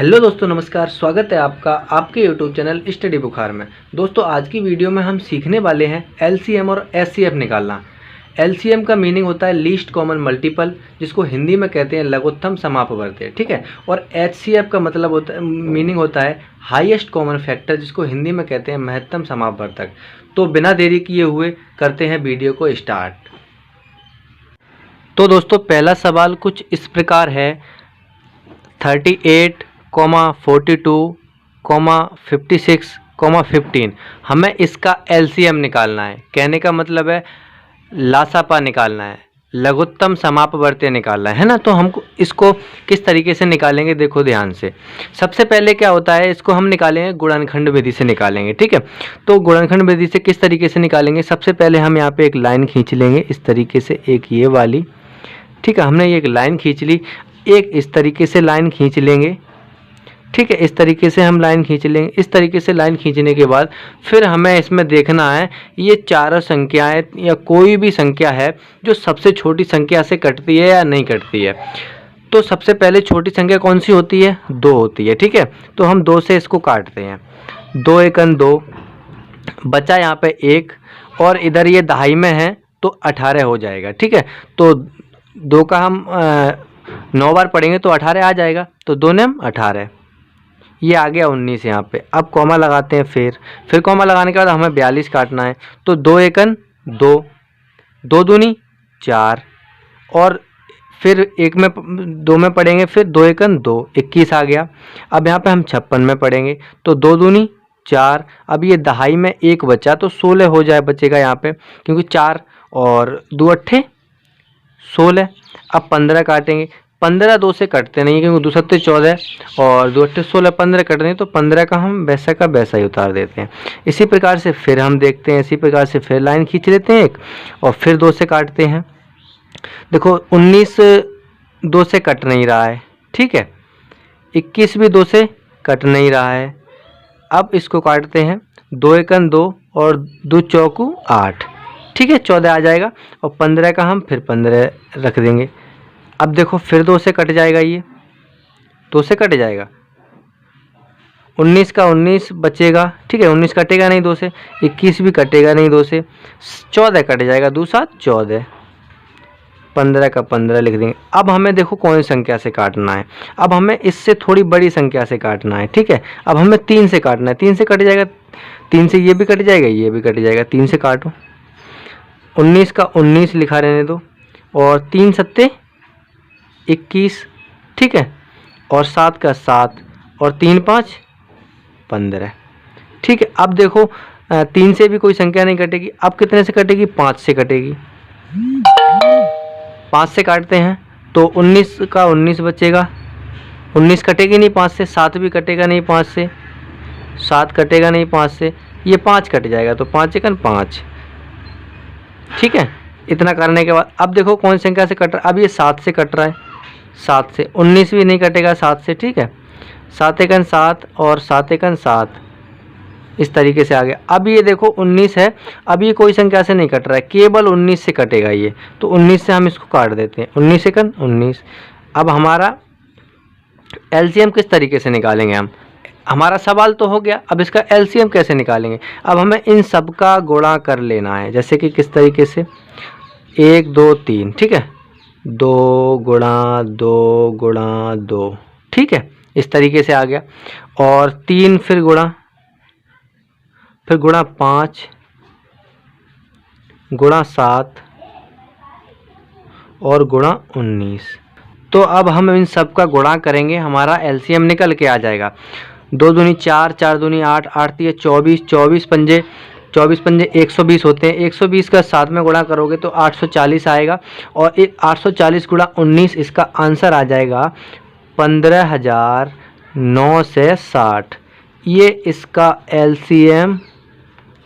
Hello दोस्तों, नमस्कार। स्वागत है आपका आपके यूट्यूब चैनल स्टडी बुखार में। दोस्तों, आज की वीडियो में हम सीखने वाले हैं एलसीएम और एचसीएफ निकालना। एलसीएम का मीनिंग होता है लीस्ट कॉमन मल्टीपल, जिसको हिंदी में कहते हैं लघुत्तम समापवर्ती, ठीक है। और एचसीएफ का मतलब होता है, मीनिंग होता है हाईएस्ट कॉमन फैक्टर, जिसको हिंदी में कहते हैं महत्तम समापवर्तक। तो बिना देरी किए हुए करते हैं वीडियो को स्टार्ट। तो दोस्तों, पहला सवाल कुछ इस प्रकार है, 38, 42, 56, 15। हमें इसका एलसीएम निकालना है। कहने का मतलब है लासापा निकालना है, लघुत्तम समापवर्ती निकालना है ना। तो हमको इसको किस तरीके से निकालेंगे, देखो ध्यान से। सबसे पहले क्या होता है, इसको हम निकालेंगे गुणनखंड विधि से निकालेंगे, ठीक है। तो गुणनखंड विधि से किस तरीके से निकालेंगे, सबसे पहले हम यहाँ पे एक लाइन खींच लेंगे इस तरीके से, एक ये वाली, ठीक है। हमने ये एक लाइन खींच ली, एक इस तरीके से लाइन खींच लेंगे, ठीक है। इस तरीके से हम लाइन खींच लेंगे। इस तरीके से लाइन खींचने के बाद फिर हमें इसमें देखना है ये चारों संख्याएं या कोई भी संख्या है जो सबसे छोटी संख्या से कटती है या नहीं कटती है। तो सबसे पहले छोटी संख्या कौन सी होती है, 2 होती है, ठीक है। तो हम 2 से इसको काटते हैं, 2 एकन 2, बचा यहाँ पे 1 और इधर ये दहाई में है तो 18 हो जाएगा, ठीक है। तो 2 का हम 9 बार पढ़ेंगे तो 18 आ जाएगा, तो 2 ने हम 18, ये आ गया 19 यहाँ पे। अब कॉमा लगाते हैं, फिर कॉमा लगाने के बाद हमें 42 काटना है। तो 2 एकन 2, 2 दूनी 4 और फिर 2 में पढ़ेंगे, फिर 2 एकन 2, 21 आ गया। अब यहाँ पे हम 56 में पढ़ेंगे, तो 2 दूनी 4, अब ये दहाई में 1 बचा तो 16 हो जाए बचेगा यहाँ पे, क्योंकि 4 और 2 अट्ठे 16। अब 15 काटेंगे, 15 2 से कटते नहीं क्योंकि 2 सत्ते 14 और 2 अट्ठे 16, 15 कट नहीं, तो 15 का हम वैसा का वैसा ही उतार देते हैं। इसी प्रकार से फिर हम देखते हैं, इसी प्रकार से फिर लाइन खींच लेते हैं एक और फिर 2 से काटते हैं। देखो 19 2 से कट नहीं रहा है, ठीक है। 21 भी 2 से कट नहीं रहा है। अब इसको काटते हैं, 2 एकन 2 और 2 चौकू 8, ठीक है, 14 आ जाएगा। और 15 का हम फिर 15 रख देंगे। अब देखो फिर 2 से कट जाएगा, ये 2 से कट जाएगा, 19 का 19 बचेगा, ठीक है। 19 कटेगा नहीं 2 से, 21 भी कटेगा नहीं 2 से, 14 कट जाएगा, 2 7 14, 15 का 15 लिख देंगे। अब हमें देखो कौन सी संख्या से काटना है, अब हमें इससे थोड़ी बड़ी संख्या से काटना है, ठीक है। अब हमें 3 से काटना है, 3 से कट जाएगा, 3 से ये भी कट जाएगा, ये भी कट जाएगा, 3 से काटो। 19 का 19 लिखा रहने दो और 3 सत्ते 21, ठीक है। और 7 का 7 और 3 5 15, ठीक है। अब देखो 3 से भी कोई संख्या नहीं कटेगी, अब कितने से कटेगी, 5 से कटेगी। 5 से काटते हैं तो 19 का 19 बचेगा, 19 कटेगी नहीं 5 से, 7 भी कटेगा नहीं 5 से, 7 कटेगा नहीं 5 से, ये 5 कट जाएगा, तो 5 एकन 5, ठीक है। इतना करने के बाद अब देखो कौन संख्या से कट रहा है, अब ये 7 से कट रहा है, 7 से 19 भी नहीं कटेगा 7 से, ठीक है। 7 एकन 7 और 7 एकन 7, इस तरीके से आ गया। अब ये देखो 19 है, अब ये कोई संख्या से नहीं कट रहा है, केवल 19 से कटेगा ये, तो 19 से हम इसको काट देते हैं, 19 एकन 19। अब हमारा एलसीएम किस तरीके से निकालेंगे हम, हमारा सवाल तो हो गया, अब इसका एलसीएम कैसे निकालेंगे। अब हमें इन सब का गुणा कर लेना है, जैसे कि किस तरीके से, 1 2 3, ठीक है, 2 गुणा 2 गुणा 2, ठीक है, इस तरीके से आ गया। और 3 फिर गुणा 5 गुणा 7 और गुणा 19। तो अब हम इन सब का गुणा करेंगे, हमारा एलसीएम निकल के आ जाएगा। 2 दूनी 4, 4 दूनी 8, 8 तिया 24, 24 पंजे 120 होते हैं। 120 का 7 में गुणा करोगे तो 840 आएगा और 840 गुणा 19, इसका आंसर आ जाएगा 15,960। ये इसका एलसीएम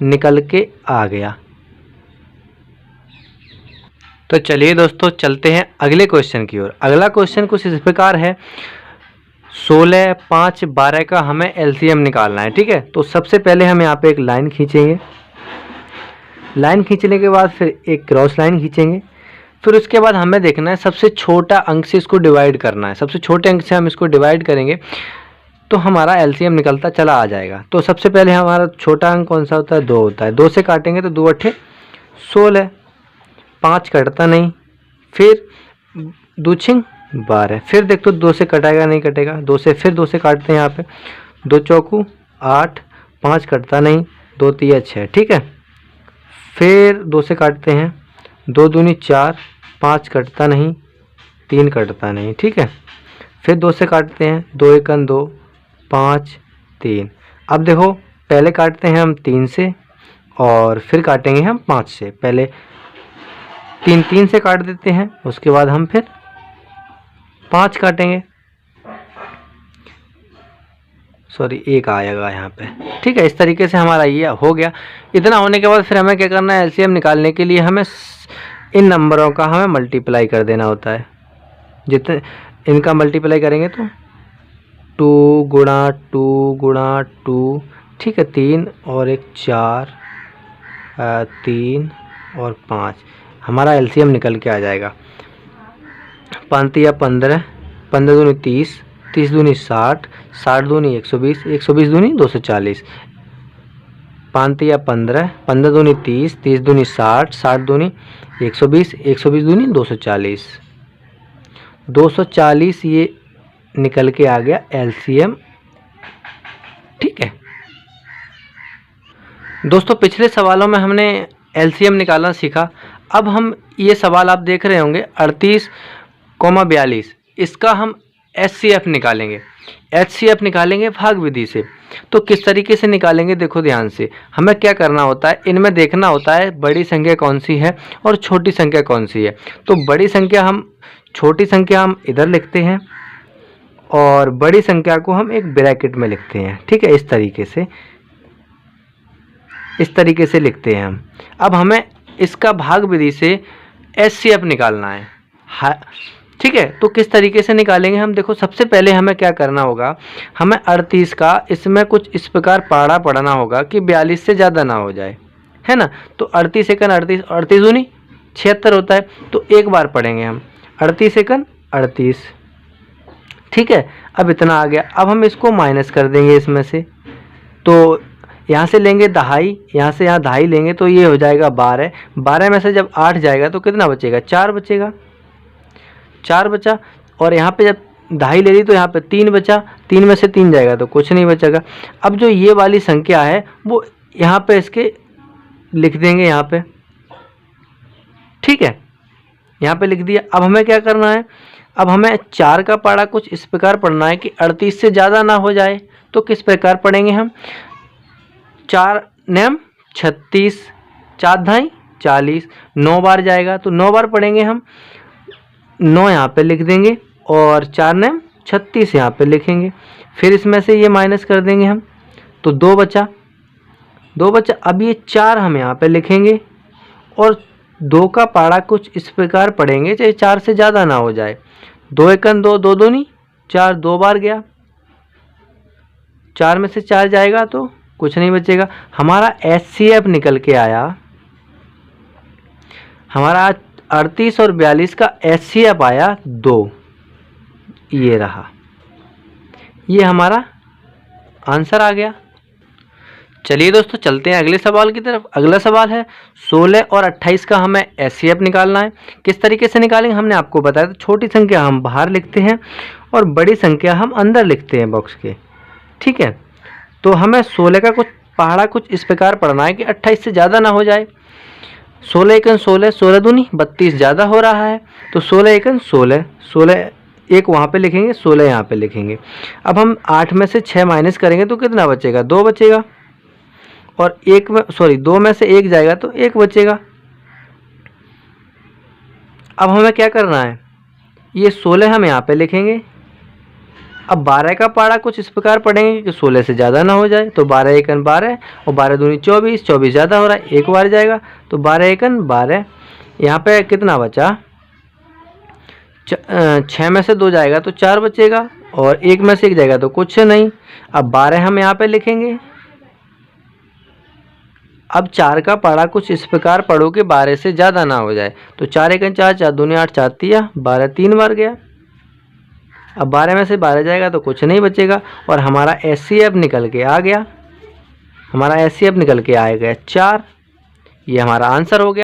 निकल के आ गया। तो चलिए दोस्तों, चलते हैं अगले क्वेश्चन की ओर। अगला क्वेश्चन कुछ इस प्रकार है, 16, 5, 12 का हमें एलसीएम निकालना है, ठीक है। तो सबसे पहले हम यहाँ पे एक लाइन खींचेंगे, लाइन खींचने के बाद फिर एक क्रॉस लाइन खींचेंगे, फिर उसके बाद हमें देखना है सबसे छोटा अंक से इसको डिवाइड करना है। सबसे छोटे अंक से हम इसको डिवाइड करेंगे तो हमारा एलसीएम निकलता चला आ जाएगा। तो सबसे पहले हमारा छोटा अंक कौन सा होता है, 2 होता है। 2 से काटेंगे तो 2 अट्ठे 16, 5 कटता नहीं, फिर 2 छिंग 12, फिर देख तो 2 से कटाएगा नहीं कटेगा, 2 से फिर 2 से काटते हैं यहाँ पे, 2 चौकू 8, 5 कटता नहीं, 2 तिया 6, ठीक है। फिर 2 से काटते हैं, 2 दूनी 4, 5 कटता नहीं, 3 कटता नहीं, ठीक है। फिर 2 से काटते हैं, 2 एकन 2, 5 3। अब देखो पहले काटते हैं हम 3 से और फिर काटेंगे हम 5 से। पहले 3 से काट देते हैं, उसके बाद हम फिर 5 काटेंगे, सॉरी 1 आएगा यहाँ पे, ठीक है। इस तरीके से हमारा ये हो गया। इतना होने के बाद फिर हमें क्या करना है, एलसीएम निकालने के लिए हमें इन नंबरों का हमें मल्टीप्लाई कर देना होता है। जितने इनका मल्टीप्लाई करेंगे तो 2 गुणा 2 गुणा 2, ठीक है, 3 और 1 4, 3 और 5, हमारा एलसीएम निकल के आ जाएगा। 5 या 15, 15 दूनी 30, 30 दूनी 60, 60 दूनी 120, 120 दूनी 240, 5 या 15, 15 दूनी 30, 30 दूनी 60, 60 दूनी 120, 120 दूनी 240, 240 ये निकल के आ गया एलसीएम, ठीक है। दोस्तों पिछले सवालों में हमने एलसीएम निकालना सीखा। अब हम ये सवाल आप देख रहे होंगे 38,42, इसका हम एचसीएफ निकालेंगे। एचसीएफ निकालेंगे भाग विधि से। तो किस तरीके से निकालेंगे, देखो ध्यान से। हमें क्या करना होता है, इनमें देखना होता है बड़ी संख्या कौन सी है और छोटी संख्या कौन सी है। तो बड़ी संख्या हम, छोटी संख्या हम इधर लिखते हैं और बड़ी संख्या को हम एक ब्रैकेट में लिखते हैं, ठीक है। इस तरीके से लिखते हैं हम। अब हमें इसका भाग विधि से एचसीएफ निकालना है, ठीक है। तो किस तरीके से निकालेंगे हम, देखो सबसे पहले हमें क्या करना होगा, हमें 38 का इसमें कुछ इस प्रकार पाड़ा पढ़ना होगा कि 42 से ज़्यादा ना हो जाए, है ना। तो 38 एकन 38, 38 दूनी 76 होता है। तो एक बार पढ़ेंगे हम 38 एकन 38, ठीक है। अब इतना आ गया। अब हम इसको माइनस कर देंगे इसमें से। तो यहाँ से लेंगे दहाई, यहाँ से यहाँ दहाई लेंगे तो ये हो जाएगा 12। 12 में से जब 8 जाएगा तो कितना बचेगा, 4 बचेगा, 4 बचा। और यहाँ पे जब दहाई ले ली तो यहाँ पे 3 बचा, 3 में से 3 जाएगा तो कुछ नहीं बचेगा। अब जो ये वाली संख्या है वो यहाँ पे इसके लिख देंगे यहाँ पे, ठीक है। यहाँ पे लिख दिया। अब हमें क्या करना है, अब हमें 4 का पाड़ा कुछ इस प्रकार पढ़ना है कि 38 से ज़्यादा ना हो जाए। तो किस प्रकार पढ़ेंगे हम, 4 नेम 36, 4 धाई 40, 9 बार जाएगा तो 9 बार पढ़ेंगे हम। 9 यहाँ पे लिख देंगे और 4 नेम 36 यहाँ पे लिखेंगे। फिर इसमें से ये माइनस कर देंगे हम तो 2 बचा, 2 बचा। अब ये 4 हम यहाँ पे लिखेंगे और 2 का पाड़ा कुछ इस प्रकार पढ़ेंगे चाहे 4 से ज़्यादा ना हो जाए। 2 एकन 2, 2 दूनी 4, 2 बार गया, 4 में से 4 जाएगा तो कुछ नहीं बचेगा। हमारा एचसीएफ निकल के आया, हमारा 38 और 42 का एचसीएफ आया 2, ये रहा, ये हमारा आंसर आ गया। चलिए दोस्तों चलते हैं अगले सवाल की तरफ। अगला सवाल है 16 और 28 का हमें एचसीएफ निकालना है। किस तरीके से निकालेंगे हमने आपको बताया। तो छोटी संख्या हम बाहर लिखते हैं और बड़ी संख्या हम अंदर लिखते हैं बॉक्स के, ठीक है। तो हमें 16 का कुछ पहाड़ा कुछ इस प्रकार पढ़ना है कि 28 से ज़्यादा ना हो जाए। 16 एकन 16, 16 दूनी 32 ज़्यादा हो रहा है तो 16 एकन 16, 16 एक वहाँ पे लिखेंगे, 16 यहाँ पे लिखेंगे। अब हम 8 में से 6 माइनस करेंगे तो कितना बचेगा, 2 बचेगा। और 2 में से 1 जाएगा तो 1 बचेगा। अब हमें क्या करना है, ये 16 हम यहाँ पे लिखेंगे। अब 12 का पाड़ा कुछ इस प्रकार पढ़ेंगे कि 16 से ज़्यादा ना हो जाए। तो 12 एकन 12 और 12 दूनी 24, 24 ज़्यादा हो रहा है, 1 बार जाएगा तो 12 एकन 12। यहाँ पे कितना बचा, 6 में से 2 जाएगा तो 4 बचेगा और 1 में से 1 जाएगा तो कुछ नहीं। अब 12 हम यहाँ पे लिखेंगे। अब 4 का पाड़ा कुछ इस प्रकार पढ़ो कि 12 से ज़्यादा ना हो जाए। तो 4 एकन 4, 4 दूनी 8, 4 तिया 12, 3 बार गया। अब 12 में से 12 जाएगा तो कुछ नहीं बचेगा और हमारा HCF निकल के आ गया, हमारा HCF निकल के आएगा 4। ये हमारा आंसर हो गया।